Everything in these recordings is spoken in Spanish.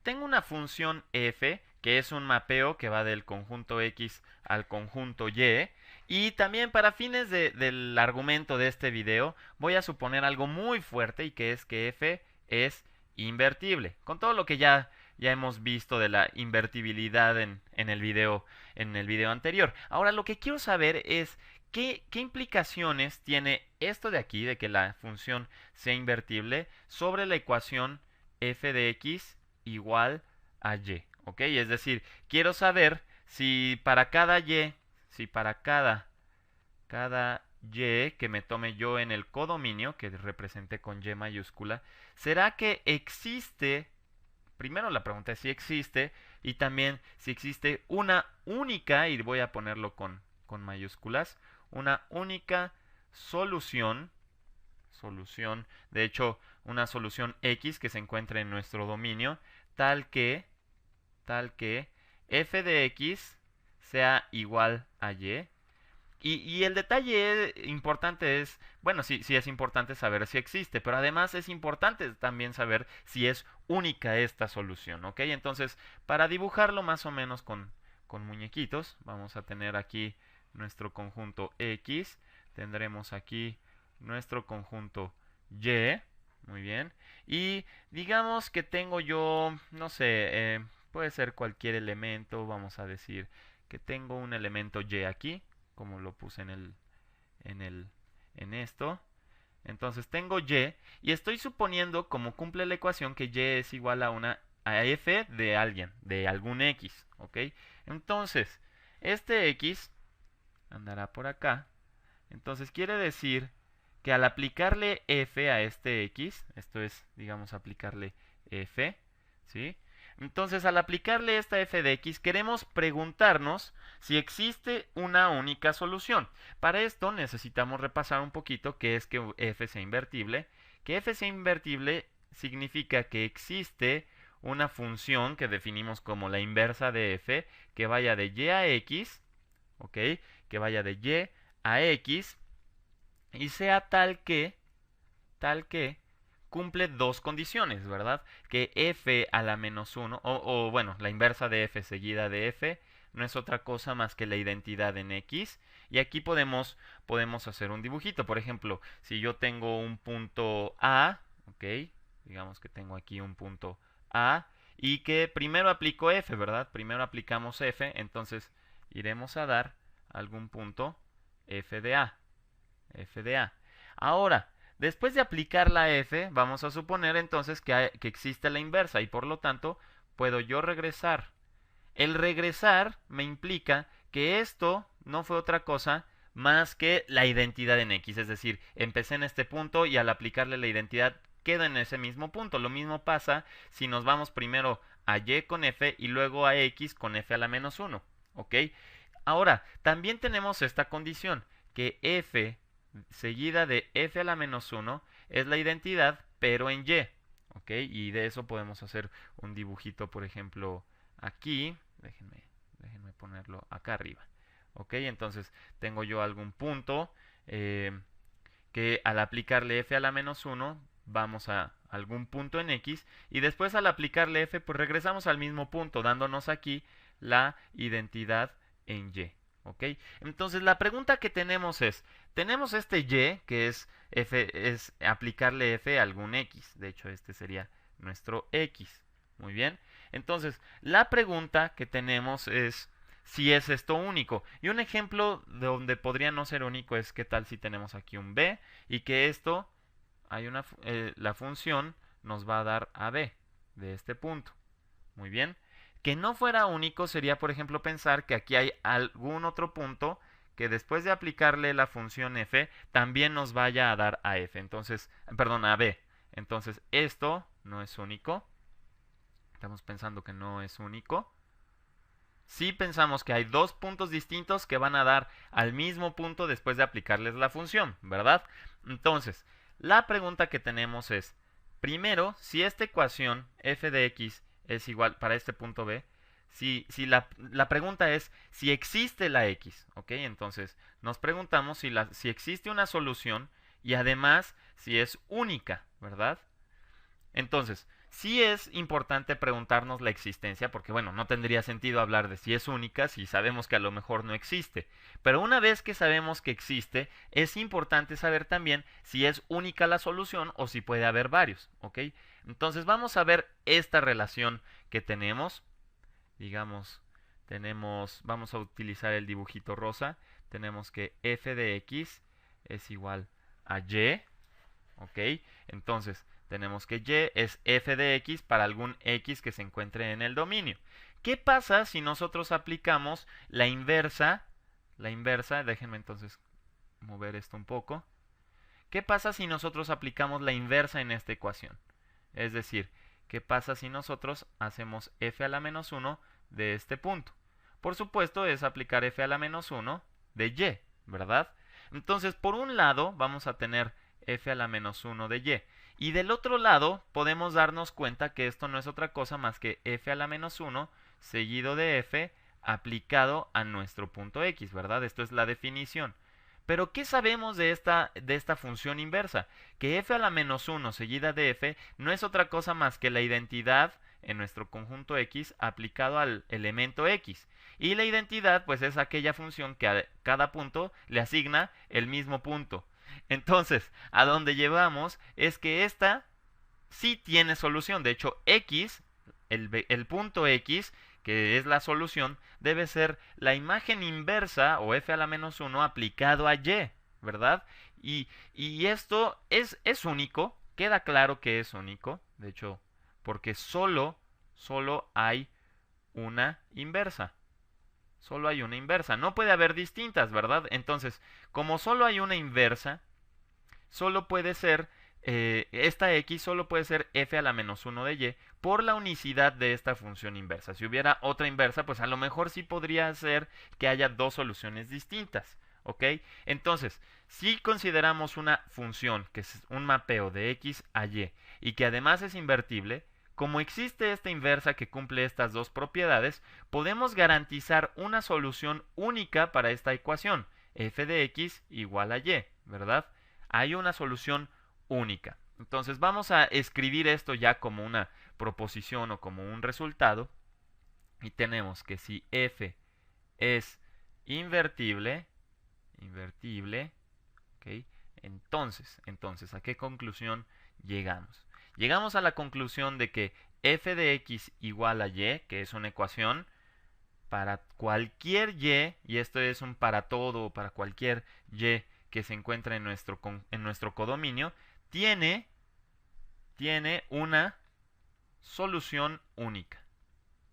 tengo una función f, que es un mapeo que va del conjunto X al conjunto Y, y también para fines del argumento de este video, voy a suponer algo muy fuerte y que es que f es invertible, con todo lo que ya hemos visto de la invertibilidad en el video anterior. Ahora lo que quiero saber es qué implicaciones tiene esto de aquí, de que la función sea invertible, sobre la ecuación f de x igual a y. ¿Ok? Es decir, quiero saber si para cada y, si para cada y que me tome yo en el codominio, que representé con y mayúscula, ¿será que existe? Primero la pregunta es si existe, y también si existe una única, y voy a ponerlo con mayúsculas, una única solución, de hecho, una solución X que se encuentre en nuestro dominio, tal que, f de X sea igual a Y. Y el detalle importante es, bueno, sí es importante saber si existe, pero además es importante también saber si es única esta solución, ¿ok? Entonces, para dibujarlo más o menos con muñequitos, vamos a tener aquí nuestro conjunto X, tendremos aquí nuestro conjunto Y, muy bien, y digamos que tengo yo, no sé, puede ser cualquier elemento, vamos a decir que tengo un elemento Y aquí, como lo puse en el, en esto. Entonces tengo y estoy suponiendo, como cumple la ecuación, que y es igual a f de alguien, de algún x, ¿ok? Entonces, este x andará por acá. Entonces quiere decir que al aplicarle f a este x, esto es, digamos, aplicarle f, ¿sí? Entonces, al aplicarle esta f de x, queremos preguntarnos si existe una única solución. Para esto necesitamos repasar un poquito qué es que f sea invertible. Que f sea invertible significa que existe una función que definimos como la inversa de f, que vaya de y a x, ¿ok? Que vaya de y a x y sea tal que cumple dos condiciones, ¿verdad? Que f a la menos 1, o bueno, la inversa de f seguida de f, no es otra cosa más que la identidad en x. Y aquí podemos hacer un dibujito. Por ejemplo, si yo tengo un punto A, ¿ok? Digamos que tengo aquí un punto A y que primero aplico f, ¿verdad? Primero aplicamos f, entonces iremos a dar algún punto f de A. F de A. Ahora, después de aplicar la F, vamos a suponer entonces que existe la inversa y por lo tanto puedo yo regresar. El regresar me implica que esto no fue otra cosa más que la identidad en X. Es decir, empecé en este punto y al aplicarle la identidad quedo en ese mismo punto. Lo mismo pasa si nos vamos primero a Y con F y luego a X con F a la menos 1. ¿Ok? Ahora, también tenemos esta condición, que F seguida de f a la menos 1 es la identidad, pero en y. ¿Ok? Y de eso podemos hacer un dibujito, por ejemplo, aquí. Déjenme ponerlo acá arriba. ¿Ok? Entonces tengo yo algún punto que al aplicarle f a la menos 1 vamos a algún punto en x y después al aplicarle f pues regresamos al mismo punto dándonos aquí la identidad en y. ¿Ok? Entonces la pregunta que tenemos es, tenemos este y que es aplicarle f a algún x, de hecho este sería nuestro x, muy bien. Entonces la pregunta que tenemos es si es esto único. Y un ejemplo de donde podría no ser único es qué tal si tenemos aquí un b y que esto, la función nos va a dar a b de este punto. Muy bien. Que no fuera único sería, por ejemplo, pensar que aquí hay algún otro punto que después de aplicarle la función f también nos vaya a dar a f. Entonces, perdón, a b. Entonces, esto no es único. Estamos pensando que no es único. Si pensamos que hay dos puntos distintos que van a dar al mismo punto después de aplicarles la función, ¿verdad? Entonces, la pregunta que tenemos es, primero, si esta ecuación f de x es igual para este punto b, si la pregunta es si existe la x, ¿ok? Entonces, nos preguntamos si existe una solución y además si es única, ¿verdad? Entonces, sí es importante preguntarnos la existencia, porque bueno, no tendría sentido hablar de si es única si sabemos que a lo mejor no existe. Pero una vez que sabemos que existe, es importante saber también si es única la solución o si puede haber varios, ¿ok? Entonces vamos a ver esta relación que tenemos. Digamos, vamos a utilizar el dibujito rosa. Tenemos que f de x es igual a y, ¿ok? Entonces, tenemos que y es f de x para algún x que se encuentre en el dominio. ¿Qué pasa si nosotros aplicamos la inversa? Déjenme entonces mover esto un poco. ¿Qué pasa si nosotros aplicamos la inversa en esta ecuación? Es decir, ¿qué pasa si nosotros hacemos f a la menos 1 de este punto? Por supuesto, es aplicar f a la menos 1 de y, ¿verdad? Entonces, por un lado, vamos a tener f a la menos 1 de y. Y del otro lado, podemos darnos cuenta que esto no es otra cosa más que f a la menos 1 seguido de f aplicado a nuestro punto x, ¿verdad? Esto es la definición. Pero, ¿qué sabemos de esta función inversa? Que f a la menos 1 seguida de f no es otra cosa más que la identidad en nuestro conjunto x aplicado al elemento x. Y la identidad, pues, es aquella función que a cada punto le asigna el mismo punto. Entonces, a donde llevamos es que esta sí tiene solución. De hecho, x, el punto x, que es la solución, debe ser la imagen inversa o f a la menos 1 aplicado a y, ¿verdad? Y esto es único, queda claro que es único, de hecho, porque solo hay una inversa. Solo hay una inversa. No puede haber distintas, ¿verdad? Entonces, como solo hay una inversa, solo puede ser, esta x solo puede ser f a la menos 1 de y por la unicidad de esta función inversa. Si hubiera otra inversa, pues a lo mejor sí podría ser que haya dos soluciones distintas, ¿ok? Entonces, si consideramos una función que es un mapeo de x a y que además es invertible, como existe esta inversa que cumple estas dos propiedades, podemos garantizar una solución única para esta ecuación, f de x igual a y, ¿verdad? Hay una solución única. Entonces vamos a escribir esto ya como una proposición o como un resultado. Y tenemos que si f es invertible, ¿ok? Entonces, ¿a qué conclusión llegamos? Llegamos a la conclusión de que f de x igual a y, que es una ecuación para cualquier y esto es un para todo o para cualquier y que se encuentra en nuestro codominio, tiene una solución única.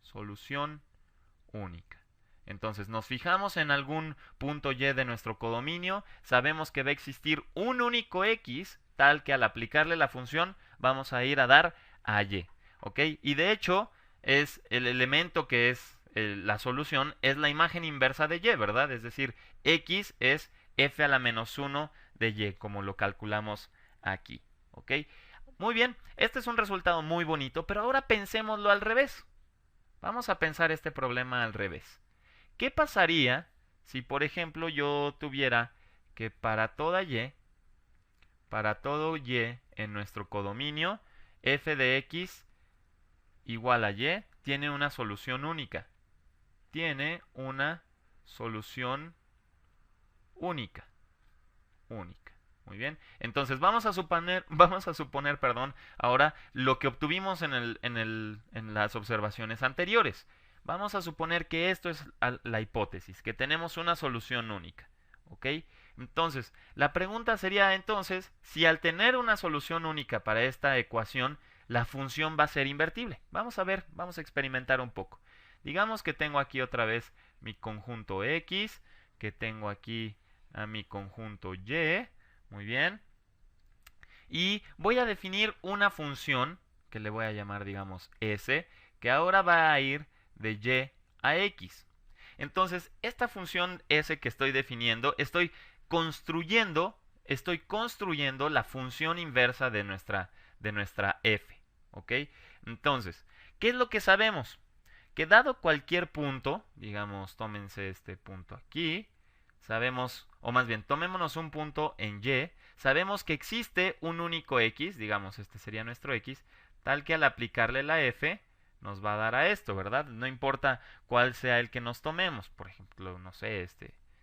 Solución única. Entonces nos fijamos en algún punto y de nuestro codominio, sabemos que va a existir un único x, tal que al aplicarle la función vamos a ir a dar a y. ¿Ok? Y de hecho, es el elemento que es la solución, es la imagen inversa de y, ¿verdad? Es decir, x es f a la menos 1 de y, como lo calculamos aquí. ¿Ok? Muy bien, este es un resultado muy bonito, pero ahora pensémoslo al revés. Vamos a pensar este problema al revés. ¿Qué pasaría si, por ejemplo, yo tuviera que para todo y en nuestro codominio, f de x igual a y tiene una solución única? Tiene una solución única. Muy bien. Entonces vamos a suponer, perdón, ahora lo que obtuvimos en las observaciones anteriores. Vamos a suponer que esto es la hipótesis, que tenemos una solución única. ¿Ok? Entonces, la pregunta sería entonces si al tener una solución única para esta ecuación, la función va a ser invertible. Vamos a ver, vamos a experimentar un poco. Digamos que tengo aquí otra vez mi conjunto X, que tengo aquí a mi conjunto Y. Muy bien. Y voy a definir una función que le voy a llamar, digamos, S, que ahora va a ir de Y a X. Entonces, esta función S que estoy definiendo, estoy construyendo la función inversa de nuestra F. ¿Ok? Entonces, ¿qué es lo que sabemos? Que dado cualquier punto, digamos, tómense este punto aquí, sabemos, o más bien, tomémonos un punto en Y, sabemos que existe un único X, digamos, este sería nuestro X, tal que al aplicarle la f nos va a dar a esto, ¿verdad? No importa cuál sea el que nos tomemos. Por ejemplo, no sé,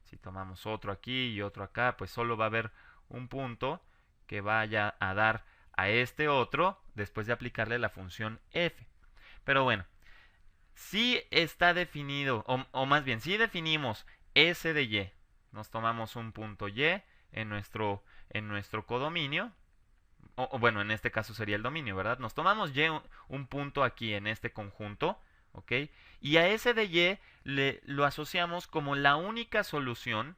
si tomamos otro aquí y otro acá, pues solo va a haber un punto que vaya a dar a este otro después de aplicarle la función f. Pero bueno, si está definido, o más bien, si definimos S de Y, nos tomamos un punto Y en nuestro codominio, o bueno, en este caso sería el dominio, ¿verdad? Nos tomamos Y un punto aquí en este conjunto, ¿ok? Y a S de Y lo asociamos como la única solución,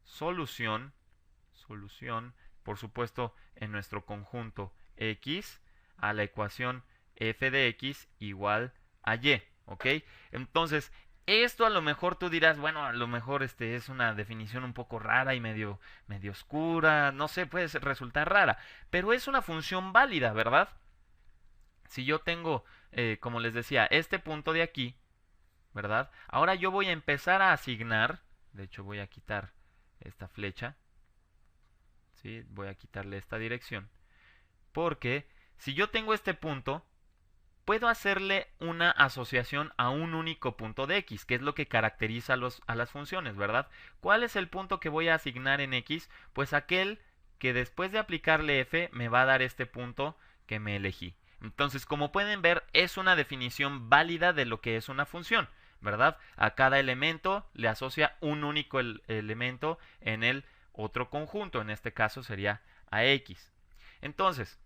solución, por supuesto, en nuestro conjunto X a la ecuación f de x igual a y, ¿ok? Entonces, esto a lo mejor tú dirás, bueno, a lo mejor es una definición un poco rara y medio oscura, no sé, puede resultar rara, pero es una función válida, ¿verdad? Si yo tengo, como les decía, este punto de aquí, ¿verdad? Ahora yo voy a empezar a asignar, de hecho voy a quitar esta flecha, ¿sí? Voy a quitarle esta dirección, porque si yo tengo este punto, puedo hacerle una asociación a un único punto de x, que es lo que caracteriza a las funciones, ¿verdad? ¿Cuál es el punto que voy a asignar en x? Pues aquel que después de aplicarle f me va a dar este punto que me elegí. Entonces, como pueden ver, es una definición válida de lo que es una función, ¿verdad? A cada elemento le asocia un único elemento en el otro conjunto, en este caso sería a x. Entonces,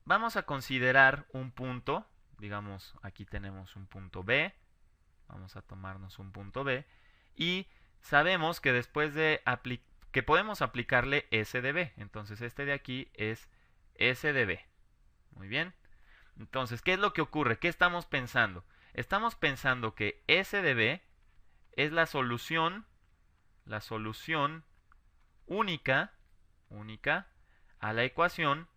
vamos a considerar un punto, digamos, aquí tenemos un punto B, vamos a tomarnos un punto B, y sabemos que después de que podemos aplicarle S de B, entonces este de aquí es S de B. Muy bien. Entonces, ¿qué es lo que ocurre? ¿Qué estamos pensando? Estamos pensando que S de B es la solución única a la ecuación,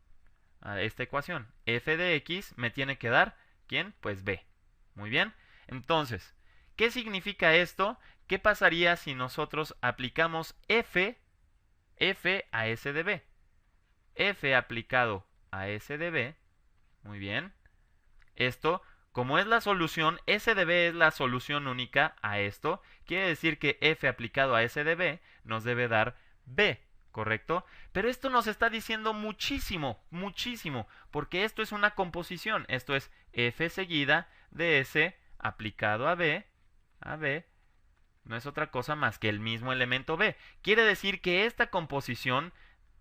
a esta ecuación. F de x me tiene que dar, ¿quién? Pues B. Muy bien. Entonces, ¿qué significa esto? ¿Qué pasaría si nosotros aplicamos f a S de B? F aplicado a S de B, muy bien. Esto, como es la solución, S de B es la solución única a esto, quiere decir que F aplicado a S de B nos debe dar B, ¿correcto? Pero esto nos está diciendo muchísimo, porque esto es una composición. Esto es F seguida de S aplicado a B, no es otra cosa más que el mismo elemento B. Quiere decir que esta composición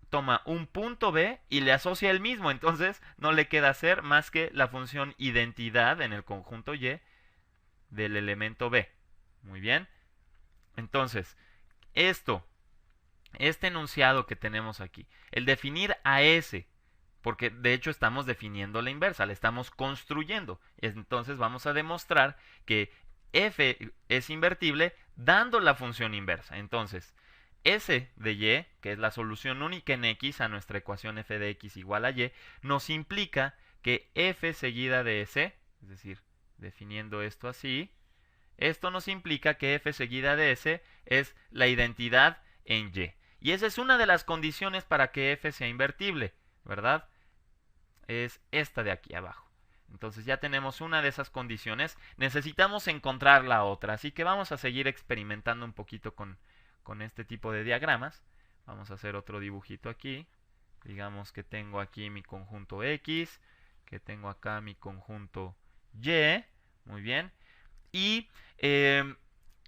toma un punto B y le asocia el mismo, entonces no le queda hacer más que la función identidad en el conjunto Y del elemento B. Muy bien. Entonces, este enunciado que tenemos aquí, el definir a S, porque de hecho estamos definiendo la inversa, la estamos construyendo. Entonces vamos a demostrar que f es invertible dando la función inversa. Entonces, S de y, que es la solución única en x a nuestra ecuación f de x igual a y, nos implica que f seguida de S, es decir, definiendo esto así, esto nos implica que f seguida de S es la identidad en y. Y esa es una de las condiciones para que f sea invertible, ¿verdad? Es esta de aquí abajo. Entonces ya tenemos una de esas condiciones. Necesitamos encontrar la otra, así que vamos a seguir experimentando un poquito con este tipo de diagramas. Vamos a hacer otro dibujito aquí. Digamos que tengo aquí mi conjunto X, que tengo acá mi conjunto Y. Muy bien. Y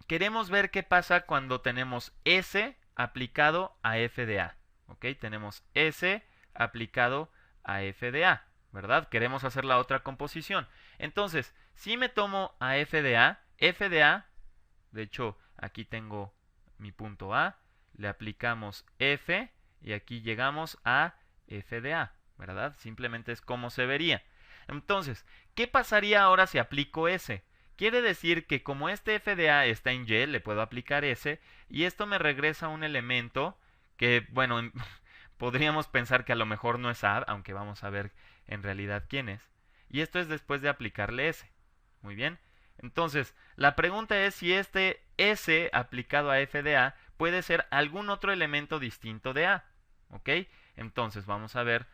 queremos ver qué pasa cuando tenemos S aplicado a f de A. ¿Ok? Tenemos S aplicado a f de A, ¿verdad? Queremos hacer la otra composición. Entonces, si me tomo a f de A, de hecho, aquí tengo mi punto A, le aplicamos f y aquí llegamos a f de A, ¿verdad? Simplemente es como se vería. Entonces, ¿qué pasaría ahora si aplico S? Quiere decir que como este f de A está en Y, le puedo aplicar S y esto me regresa un elemento que, bueno, podríamos pensar que a lo mejor no es A, aunque vamos a ver en realidad quién es. Y esto es después de aplicarle S. Muy bien. Entonces, la pregunta es si este S aplicado a f de A puede ser algún otro elemento distinto de A. ¿Ok? Entonces, vamos a ver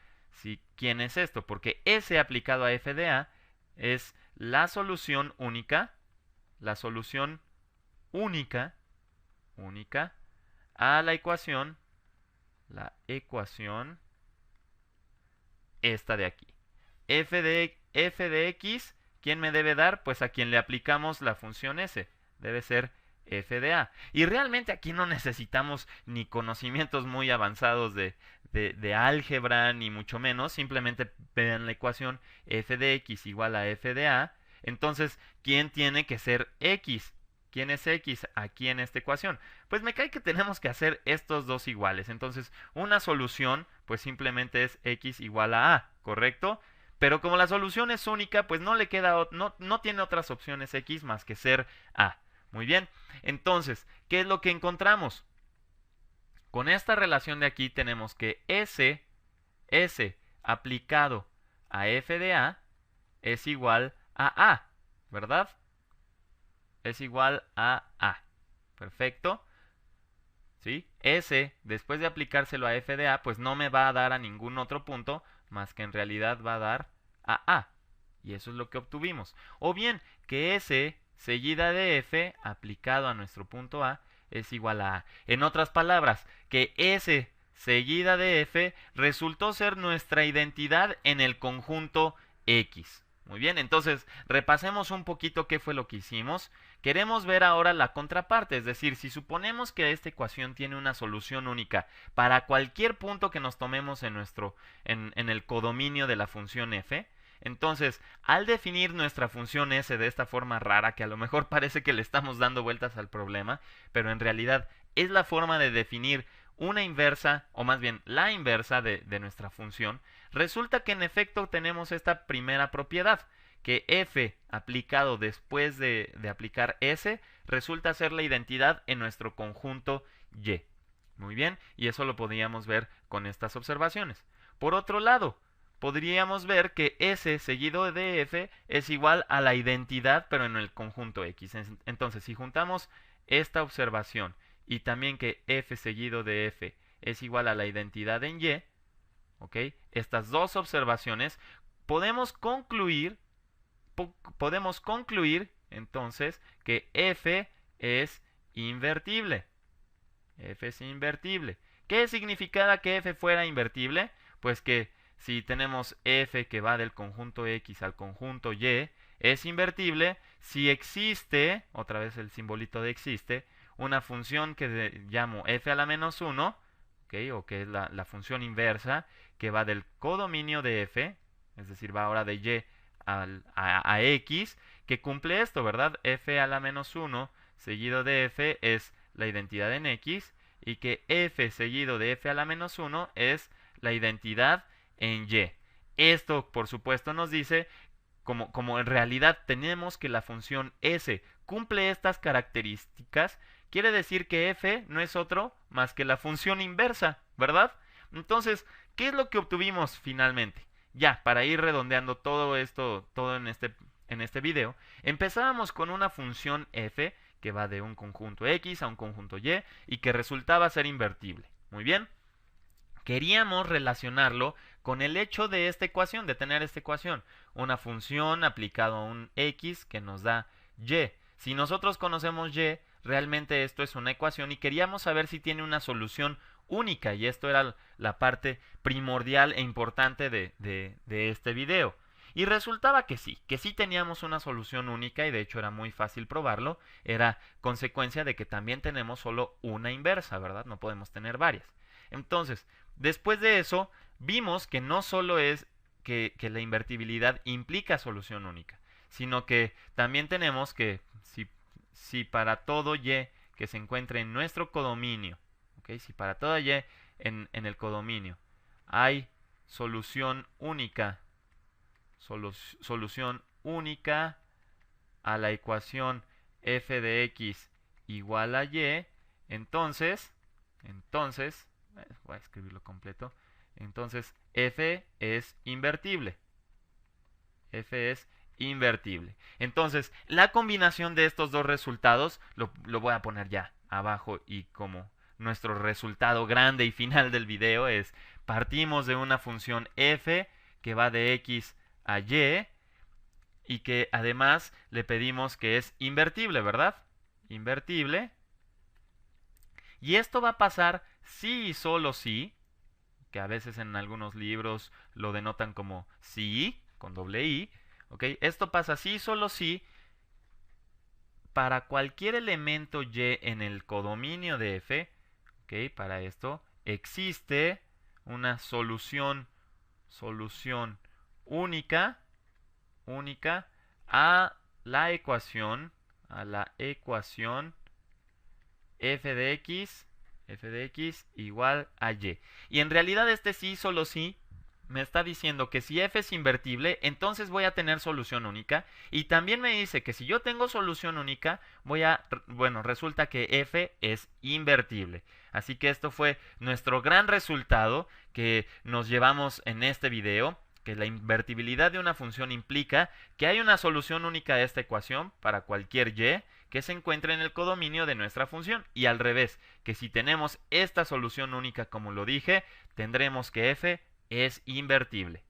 ¿Quién es esto? Porque S aplicado a f de A es la solución única a la ecuación esta de aquí. F de X, ¿quién me debe dar? Pues a quien le aplicamos la función S. Debe ser f de A. Y realmente aquí no necesitamos ni conocimientos muy avanzados de álgebra, ni mucho menos. Simplemente vean la ecuación f de X igual a f de A. Entonces, ¿quién tiene que ser X? ¿Quién es X aquí en esta ecuación? Pues me cae que tenemos que hacer estos dos iguales. Entonces, una solución, pues simplemente es X igual a A, ¿correcto? Pero como la solución es única, pues no le queda, no tiene otras opciones X más que ser A. Muy bien. Entonces, ¿qué es lo que encontramos? Con esta relación de aquí tenemos que S aplicado a f de A es igual a A, ¿verdad? Es igual a A. Perfecto. ¿Sí? S, después de aplicárselo a f de A, pues no me va a dar a ningún otro punto, más que en realidad va a dar a A. Y eso es lo que obtuvimos. O bien, que S seguida de F aplicado a nuestro punto A es igual a A. En otras palabras, que S seguida de F resultó ser nuestra identidad en el conjunto X. Muy bien, entonces repasemos un poquito qué fue lo que hicimos. Queremos ver ahora la contraparte, es decir, si suponemos que esta ecuación tiene una solución única para cualquier punto que nos tomemos en el codominio de la función f, entonces al definir nuestra función s de esta forma rara, que a lo mejor parece que le estamos dando vueltas al problema, pero en realidad es la forma de definir una inversa, o más bien la inversa de nuestra función, resulta que en efecto tenemos esta primera propiedad, que f aplicado después de aplicar s resulta ser la identidad en nuestro conjunto y. Muy bien, y eso lo podríamos ver con estas observaciones. Por otro lado, podríamos ver que s seguido de f es igual a la identidad, pero en el conjunto x. Entonces, si juntamos esta observación y también que f seguido de f es igual a la identidad en y, ¿ok? Estas dos observaciones, podemos concluir entonces que f es invertible. F es invertible. ¿Qué significaba que f fuera invertible? Pues que si tenemos f que va del conjunto x al conjunto y, es invertible si existe, otra vez el simbolito de existe, una función que llamo f a la menos 1, ¿okay? O que es la función inversa, que va del codominio de f, es decir, va ahora de y a x, que cumple esto, ¿verdad? F a la menos 1 seguido de f es la identidad en x, y que f seguido de f a la menos 1 es la identidad en y. Esto, por supuesto, nos dice, como en realidad tenemos que la función s cumple estas características, quiere decir que f no es otro más que la función inversa, ¿verdad? Entonces, ¿qué es lo que obtuvimos finalmente? Ya, para ir redondeando todo esto, todo en este video, empezábamos con una función f que va de un conjunto x a un conjunto y que resultaba ser invertible. Muy bien. Queríamos relacionarlo con el hecho de esta ecuación, de tener esta ecuación, una función aplicada a un x que nos da y. Si nosotros conocemos y, realmente esto es una ecuación y queríamos saber si tiene una solución única, y esto era la parte primordial e importante de este video. Y resultaba que sí teníamos una solución única, y de hecho era muy fácil probarlo. Era consecuencia de que también tenemos solo una inversa, ¿verdad? No podemos tener varias. Entonces, después de eso, vimos que no solo es que la invertibilidad implica solución única, sino que también tenemos que, si para todo y que se encuentre en nuestro codominio, ¿okay? Si para todo y en el codominio hay solución única a la ecuación f de x igual a y, entonces voy a escribirlo completo. Entonces f es invertible. F es invertible. Entonces, la combinación de estos dos resultados lo voy a poner ya abajo, y como nuestro resultado grande y final del video es Partimos de una función f que va de x a y y que además le pedimos que es invertible, ¿verdad? Invertible. Y esto va a pasar si y solo si, que a veces en algunos libros lo denotan como si, con doble i, ¿ok? Esto pasa si y solo si para cualquier elemento y en el codominio de f, ¿ok? Para esto existe una solución única, a la ecuación, f de x igual a y. Y en realidad este sí, solo sí, me está diciendo que si f es invertible, entonces voy a tener solución única. Y también me dice que si yo tengo solución única, bueno, resulta que f es invertible. Así que esto fue nuestro gran resultado que nos llevamos en este video, que la invertibilidad de una función implica que hay una solución única a esta ecuación para cualquier y que se encuentre en el codominio de nuestra función. Y al revés, que si tenemos esta solución única como lo dije, tendremos que f es invertible.